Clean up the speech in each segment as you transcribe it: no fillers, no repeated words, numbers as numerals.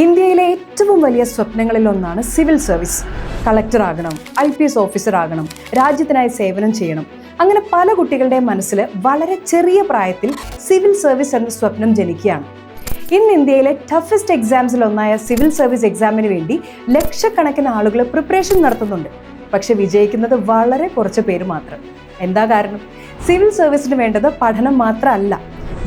ഇന്ത്യയിലെ ഏറ്റവും വലിയ സ്വപ്നങ്ങളിൽ ഒന്നാണ് സിവിൽ സർവീസ്. കളക്ടർ ആകണം, IPS ഓഫീസർ ആകണം, രാജ്യത്തിനായി സേവനം ചെയ്യണം. അങ്ങനെ പല കുട്ടികളുടെ മനസ്സിൽ വളരെ ചെറിയ പ്രായത്തിൽ സിവിൽ സർവീസ് എന്ന സ്വപ്നം ജനിക്കുകയാണ്. ഇന്ന് ഇന്ത്യയിലെ ടഫസ്റ്റ് എക്സാംസിൽ ഒന്നായ സിവിൽ സർവീസ് എക്സാമിന് വേണ്ടി ലക്ഷക്കണക്കിന് ആളുകൾ പ്രിപ്പറേഷൻ നടത്തുന്നുണ്ട്. പക്ഷെ വിജയിക്കുന്നത് വളരെ കുറച്ച് പേര് മാത്രം. എന്താ കാരണം? സിവിൽ സർവീസിന് വേണ്ടത് പഠനം മാത്രമല്ല,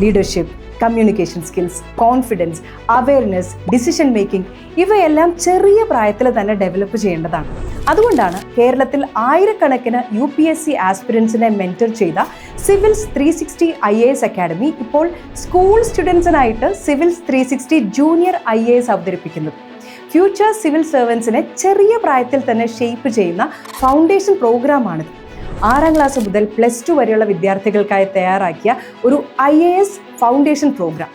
leadership, communication skills, confidence, awareness, decision making ഇവയെല്ലാം ചെറിയ പ്രായത്തിൽ തന്നെ ഡെവലപ്പ് ചെയ്യേണ്ടതാണ്. അതുകൊണ്ടാണ് കേരളത്തിൽ ആയിരക്കണക്കിന് UPSC ആസ്പിരൻസിനെ മെന്റർ ചെയ്ത സിവിൽസ് 360 IAS അക്കാഡമി ഇപ്പോൾ സ്കൂൾ സ്റ്റുഡൻസിനായിട്ട് സിവിൽസ് 360 ജൂനിയർ IAS അവതരിപ്പിക്കുന്നത്. ഫ്യൂച്ചർ സിവിൽ സർവൻസിനെ ചെറിയ പ്രായത്തിൽ തന്നെ ഷേപ്പ് ചെയ്യുന്ന ഫൗണ്ടേഷൻ പ്രോഗ്രാമാണിത്. 6ാം ക്ലാസ് മുതൽ +2 വരെയുള്ള വിദ്യാർത്ഥികൾക്കായി തയ്യാറാക്കിയ ഒരു IAS ഫൗണ്ടേഷൻ പ്രോഗ്രാം.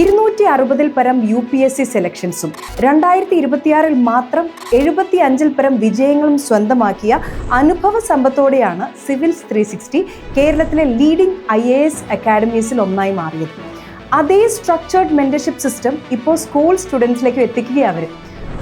260-ൽ പരം UPSC സെലക്ഷൻസും 2026-ൽ മാത്രം 75-ൽ പരം വിജയങ്ങളും സ്വന്തമാക്കിയ അനുഭവ സമ്പത്തോടെയാണ് സിവിൽസ് 360 കേരളത്തിലെ ലീഡിംഗ് IAS അക്കാഡമീസിൽ ഒന്നായി മാറിയത്. അതേ സ്ട്രക്ചേർഡ് മെന്റർഷിപ്പ് സിസ്റ്റം ഇപ്പോൾ സ്കൂൾ സ്റ്റുഡൻസിലേക്ക് എത്തിക്കുകയാണ് അവർ.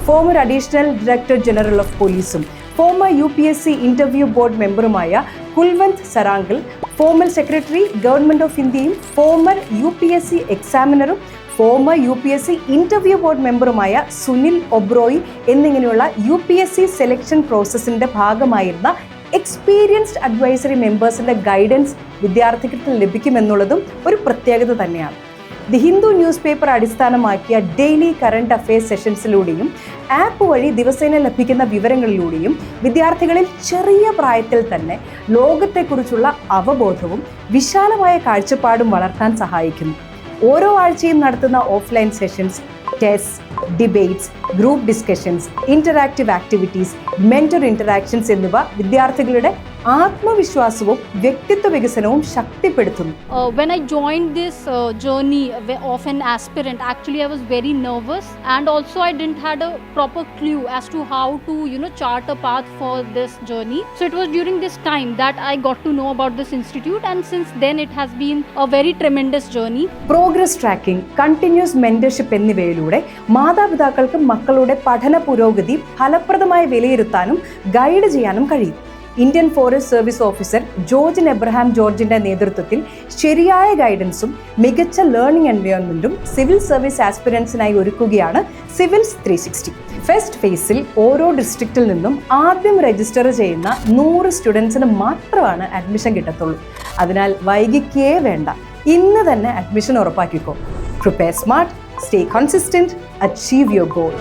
Former additional director general of പോലീസും ഫോമർ UPSC ഇന്റർവ്യൂ ബോർഡ് മെമ്പറുമായ Kulwant Sarangal, former secretary government of ഇന്ത്യയും ഫോമർ UPSC എക്സാമിനറും ഫോമർ UPSC ഇന്റർവ്യൂ ബോർഡ് മെമ്പറുമായ സുനിൽ ഒബ്രോയി എന്നിങ്ങനെയുള്ള UPSC സെലക്ഷൻ പ്രോസസ്സിന്റെ ഭാഗമായിരുന്ന എക്സ്പീരിയൻസ്ഡ് അഡ്വൈസറി മെമ്പേഴ്സിന്റെ ഗൈഡൻസ് വിദ്യാർത്ഥികൾക്ക് ലഭിക്കുമെന്നുള്ളതും ഒരു പ്രത്യേകത തന്നെയാണ്. ദി ഹിന്ദു ന്യൂസ് പേപ്പർ അടിസ്ഥാനമാക്കിയ ഡെയിലി കറണ്ട് അഫയേഴ്സ് സെഷൻസിലൂടെയും ആപ്പ് വഴി ദിവസേന ലഭിക്കുന്ന വിവരങ്ങളിലൂടെയും വിദ്യാർത്ഥികളിൽ ചെറിയ പ്രായത്തിൽ തന്നെ ലോകത്തെക്കുറിച്ചുള്ള അവബോധവും വിശാലമായ കാഴ്ചപ്പാടും വളർത്താൻ സഹായിക്കുന്നു. ഓരോ ആഴ്ചയും നടത്തുന്ന offline sessions, test, debates, group discussions, interactive activities, mentor interactions എന്നിവ വിദ്യാർത്ഥികളുടെ ആത്മവിശ്വാസവും വ്യക്തിത്വ വികസനവും ശക്തിപ്പെടുത്തുന്നു. When I joined this journey of an aspirant, actually I was very nervous, and also I didn't had a proper clue as to how to chart a path for this journey. So it was during this time that I got to know about this institute, and since then it has been a very tremendous journey. Progress tracking, continuous mentorship എന്നിവയിലൂടെ മാതാപിതാക്കൾക്ക് മക്കളുടെ പഠന പുരോഗതി ഫലപ്രദമായി വിലയിരുത്താനും guide ചെയ്യാനും കഴിയും. Indian forest service officer George Abraham ജോർജിന്റെ നേതൃത്വത്തിൽ ശരിയായ ഗൈഡൻസും മികച്ച ലേണിംഗ് എൻവയോൺമെന്റും സിവിൽ സർവീസ് ആസ്പിരൻസിനായി ഒരുക്കുകയാണ് സിവിൽസ് 360. ഫസ്റ്റ് ഫേസിൽ ഓരോ ഡിസ്ട്രിക്റ്റിൽ നിന്നും ആദ്യം രജിസ്റ്റർ ചെയ്യുന്ന 100 സ്റ്റുഡൻസിന് മാത്രമാണ് അഡ്മിഷൻ കിട്ടത്തുള്ളൂ. അതിനാൽ വൈകിക്കേ വേണ്ട, ഇന്ന് തന്നെ അഡ്മിഷൻ ഉറപ്പാക്കിക്കോ. Prepare smart, stay consistent, achieve your goal.